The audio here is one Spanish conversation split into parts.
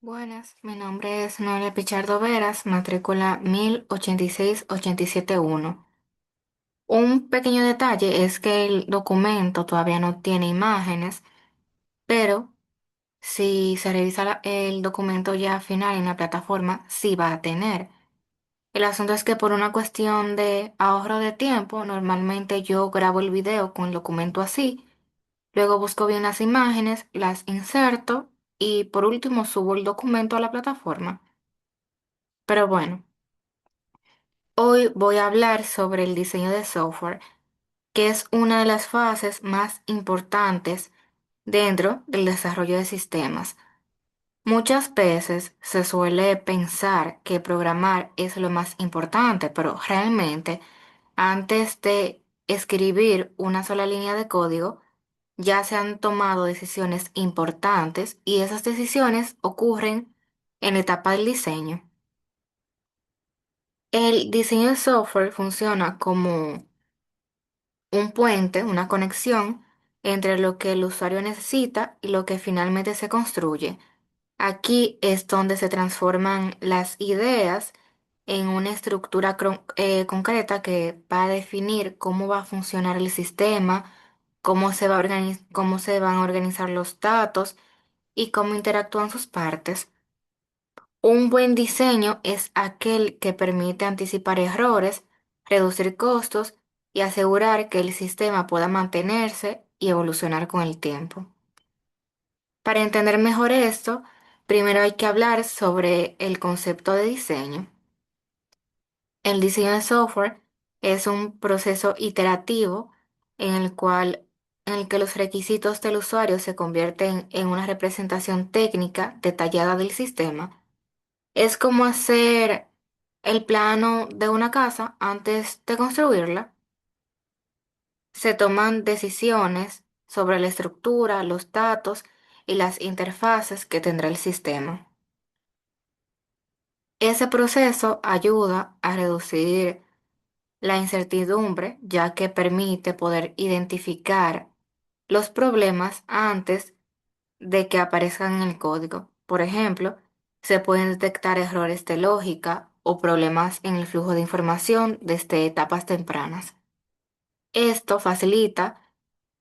Buenas, mi nombre es Noelia Pichardo Veras, matrícula 1086-871. Un pequeño detalle es que el documento todavía no tiene imágenes, pero si se revisa el documento ya final en la plataforma, sí va a tener. El asunto es que por una cuestión de ahorro de tiempo, normalmente yo grabo el video con el documento así, luego busco bien las imágenes, las inserto y por último subo el documento a la plataforma. Pero bueno. Hoy voy a hablar sobre el diseño de software, que es una de las fases más importantes dentro del desarrollo de sistemas. Muchas veces se suele pensar que programar es lo más importante, pero realmente antes de escribir una sola línea de código, ya se han tomado decisiones importantes y esas decisiones ocurren en la etapa del diseño. El diseño de software funciona como un puente, una conexión entre lo que el usuario necesita y lo que finalmente se construye. Aquí es donde se transforman las ideas en una estructura concreta que va a definir cómo va a funcionar el sistema, cómo se van a organizar los datos y cómo interactúan sus partes. Un buen diseño es aquel que permite anticipar errores, reducir costos y asegurar que el sistema pueda mantenerse y evolucionar con el tiempo. Para entender mejor esto, primero hay que hablar sobre el concepto de diseño. El diseño de software es un proceso iterativo en el en el que los requisitos del usuario se convierten en una representación técnica detallada del sistema. Es como hacer el plano de una casa antes de construirla. Se toman decisiones sobre la estructura, los datos y las interfaces que tendrá el sistema. Ese proceso ayuda a reducir la incertidumbre, ya que permite poder identificar los problemas antes de que aparezcan en el código. Por ejemplo, se pueden detectar errores de lógica o problemas en el flujo de información desde etapas tempranas. Esto facilita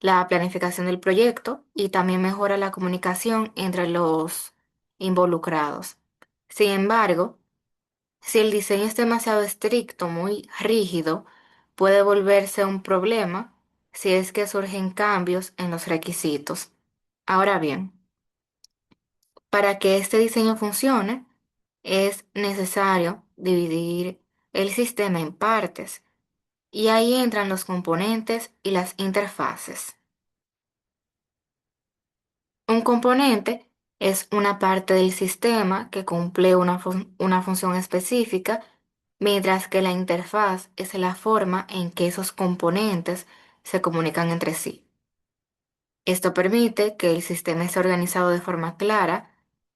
la planificación del proyecto y también mejora la comunicación entre los involucrados. Sin embargo, si el diseño es demasiado estricto, muy rígido, puede volverse un problema si es que surgen cambios en los requisitos. Ahora bien, para que este diseño funcione, es necesario dividir el sistema en partes y ahí entran los componentes y las interfaces. Un componente es una parte del sistema que cumple una función específica, mientras que la interfaz es la forma en que esos componentes se comunican entre sí. Esto permite que el sistema esté organizado de forma clara,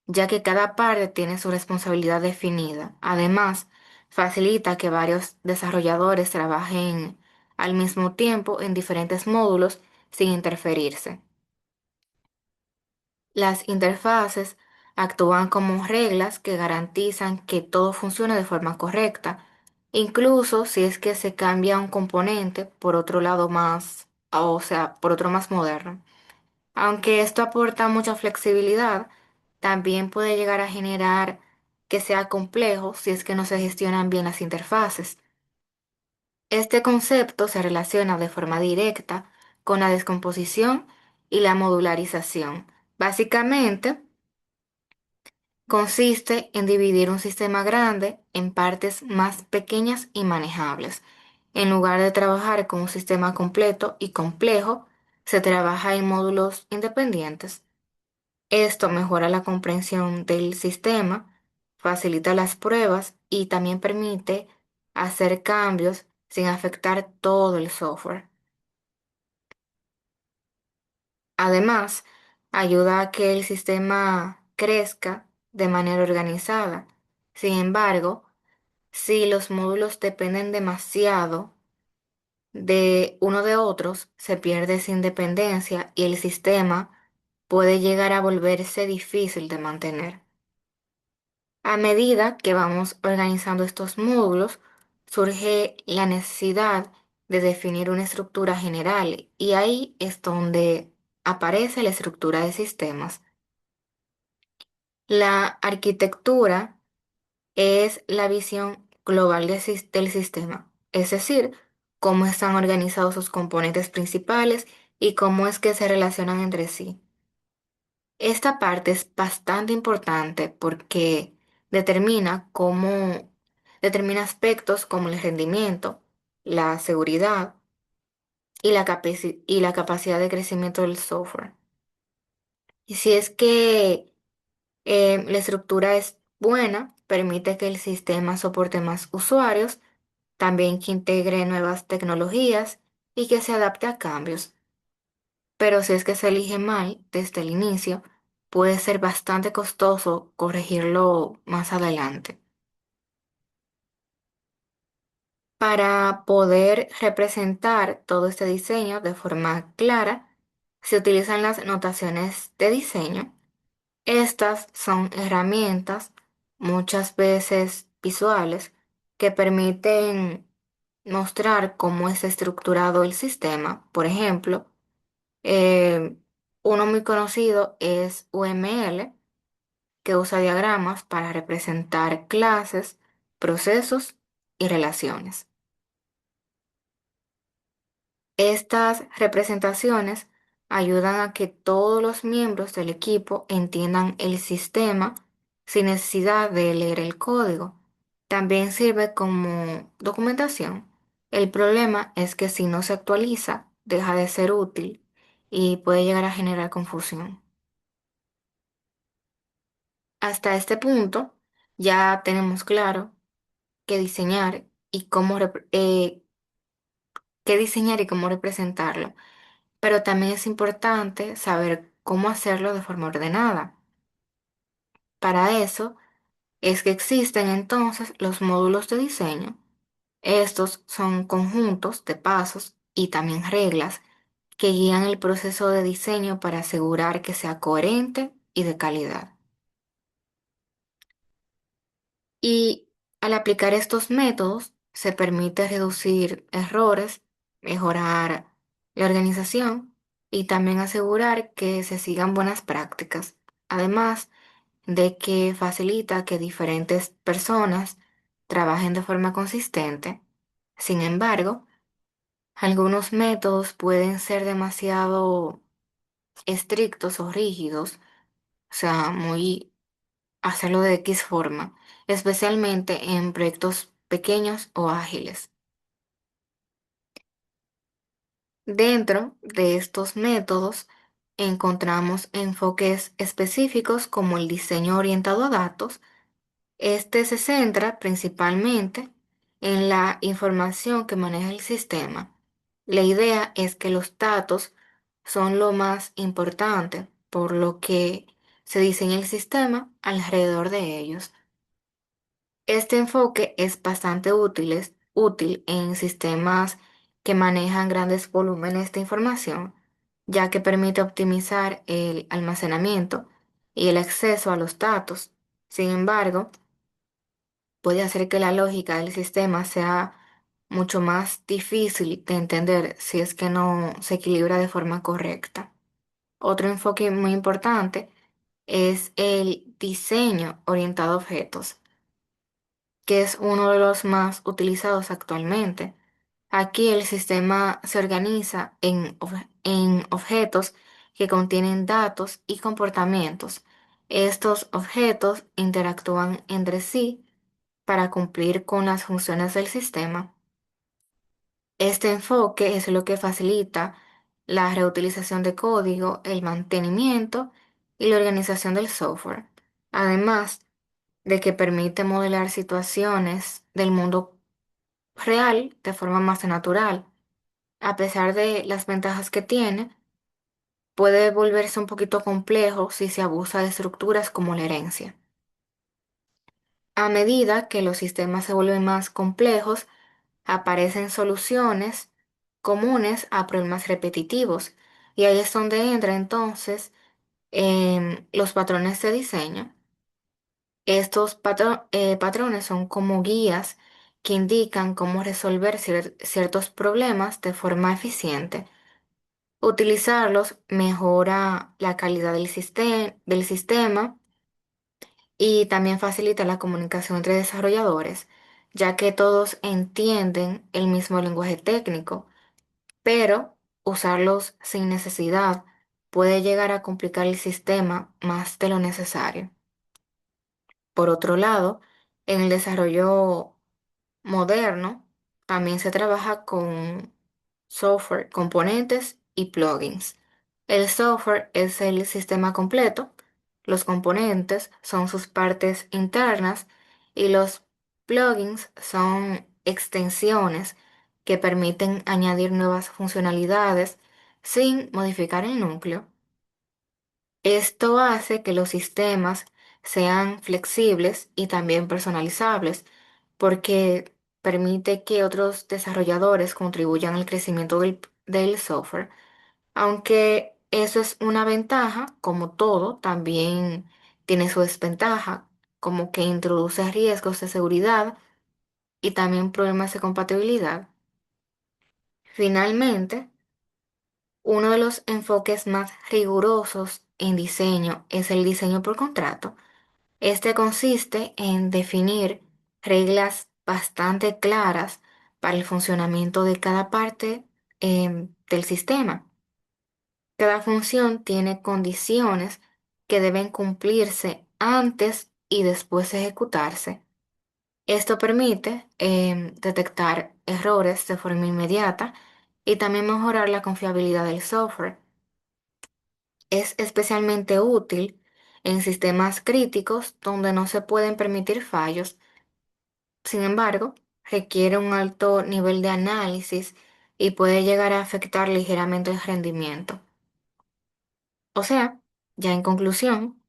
ya que cada parte tiene su responsabilidad definida. Además, facilita que varios desarrolladores trabajen al mismo tiempo en diferentes módulos sin interferirse. Las interfaces actúan como reglas que garantizan que todo funcione de forma correcta, incluso si es que se cambia un componente por otro lado más, o sea, por otro más moderno. Aunque esto aporta mucha flexibilidad, también puede llegar a generar que sea complejo si es que no se gestionan bien las interfaces. Este concepto se relaciona de forma directa con la descomposición y la modularización. Básicamente, consiste en dividir un sistema grande en partes más pequeñas y manejables. En lugar de trabajar con un sistema completo y complejo, se trabaja en módulos independientes. Esto mejora la comprensión del sistema, facilita las pruebas y también permite hacer cambios sin afectar todo el software. Además, ayuda a que el sistema crezca de manera organizada. Sin embargo, si los módulos dependen demasiado de uno de otros, se pierde esa independencia y el sistema puede llegar a volverse difícil de mantener. A medida que vamos organizando estos módulos, surge la necesidad de definir una estructura general y ahí es donde aparece la estructura de sistemas. La arquitectura es la visión global del sistema, es decir, cómo están organizados sus componentes principales y cómo es que se relacionan entre sí. Esta parte es bastante importante porque determina determina aspectos como el rendimiento, la seguridad y y la capacidad de crecimiento del software. Y si es que la estructura es buena, permite que el sistema soporte más usuarios, también que integre nuevas tecnologías y que se adapte a cambios. Pero si es que se elige mal desde el inicio, puede ser bastante costoso corregirlo más adelante. Para poder representar todo este diseño de forma clara, se utilizan las notaciones de diseño. Estas son herramientas, muchas veces visuales, que permiten mostrar cómo es estructurado el sistema. Por ejemplo, Eh, uno muy conocido es UML, que usa diagramas para representar clases, procesos y relaciones. Estas representaciones ayudan a que todos los miembros del equipo entiendan el sistema sin necesidad de leer el código. También sirve como documentación. El problema es que si no se actualiza, deja de ser útil y puede llegar a generar confusión. Hasta este punto ya tenemos claro qué diseñar y qué diseñar y cómo representarlo, pero también es importante saber cómo hacerlo de forma ordenada. Para eso es que existen entonces los módulos de diseño. Estos son conjuntos de pasos y también reglas que guían el proceso de diseño para asegurar que sea coherente y de calidad. Y al aplicar estos métodos, se permite reducir errores, mejorar la organización y también asegurar que se sigan buenas prácticas. Además de que facilita que diferentes personas trabajen de forma consistente. Sin embargo, algunos métodos pueden ser demasiado estrictos o rígidos, o sea, muy hacerlo de X forma, especialmente en proyectos pequeños o ágiles. Dentro de estos métodos encontramos enfoques específicos como el diseño orientado a datos. Este se centra principalmente en la información que maneja el sistema. La idea es que los datos son lo más importante, por lo que se diseña el sistema alrededor de ellos. Este enfoque es bastante útil en sistemas que manejan grandes volúmenes de información, ya que permite optimizar el almacenamiento y el acceso a los datos. Sin embargo, puede hacer que la lógica del sistema sea mucho más difícil de entender si es que no se equilibra de forma correcta. Otro enfoque muy importante es el diseño orientado a objetos, que es uno de los más utilizados actualmente. Aquí el sistema se organiza en objetos que contienen datos y comportamientos. Estos objetos interactúan entre sí para cumplir con las funciones del sistema. Este enfoque es lo que facilita la reutilización de código, el mantenimiento y la organización del software. Además, de que permite modelar situaciones del mundo real de forma más natural. A pesar de las ventajas que tiene, puede volverse un poquito complejo si se abusa de estructuras como la herencia. A medida que los sistemas se vuelven más complejos, aparecen soluciones comunes a problemas repetitivos y ahí es donde entra entonces los patrones de diseño. Estos patrones son como guías que indican cómo resolver ciertos problemas de forma eficiente. Utilizarlos mejora la calidad del sistema y también facilita la comunicación entre desarrolladores, ya que todos entienden el mismo lenguaje técnico, pero usarlos sin necesidad puede llegar a complicar el sistema más de lo necesario. Por otro lado, en el desarrollo moderno, también se trabaja con software, componentes y plugins. El software es el sistema completo, los componentes son sus partes internas y los plugins son extensiones que permiten añadir nuevas funcionalidades sin modificar el núcleo. Esto hace que los sistemas sean flexibles y también personalizables, porque permite que otros desarrolladores contribuyan al crecimiento del software. Aunque eso es una ventaja, como todo, también tiene su desventaja, como que introduce riesgos de seguridad y también problemas de compatibilidad. Finalmente, uno de los enfoques más rigurosos en diseño es el diseño por contrato. Este consiste en definir reglas bastante claras para el funcionamiento de cada parte del sistema. Cada función tiene condiciones que deben cumplirse antes y después de ejecutarse. Esto permite detectar errores de forma inmediata y también mejorar la confiabilidad del software. Es especialmente útil en sistemas críticos donde no se pueden permitir fallos. Sin embargo, requiere un alto nivel de análisis y puede llegar a afectar ligeramente el rendimiento. O sea, ya en conclusión,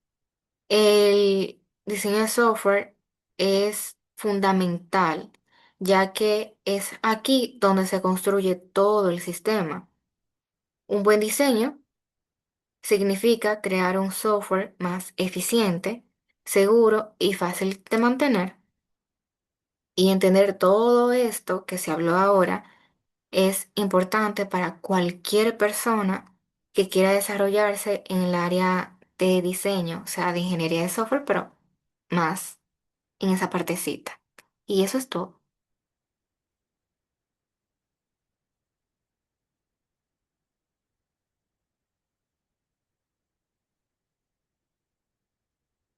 el diseño de software es fundamental, ya que es aquí donde se construye todo el sistema. Un buen diseño significa crear un software más eficiente, seguro y fácil de mantener. Y entender todo esto que se habló ahora es importante para cualquier persona que quiera desarrollarse en el área de diseño, o sea, de ingeniería de software, pero más en esa partecita. Y eso es todo.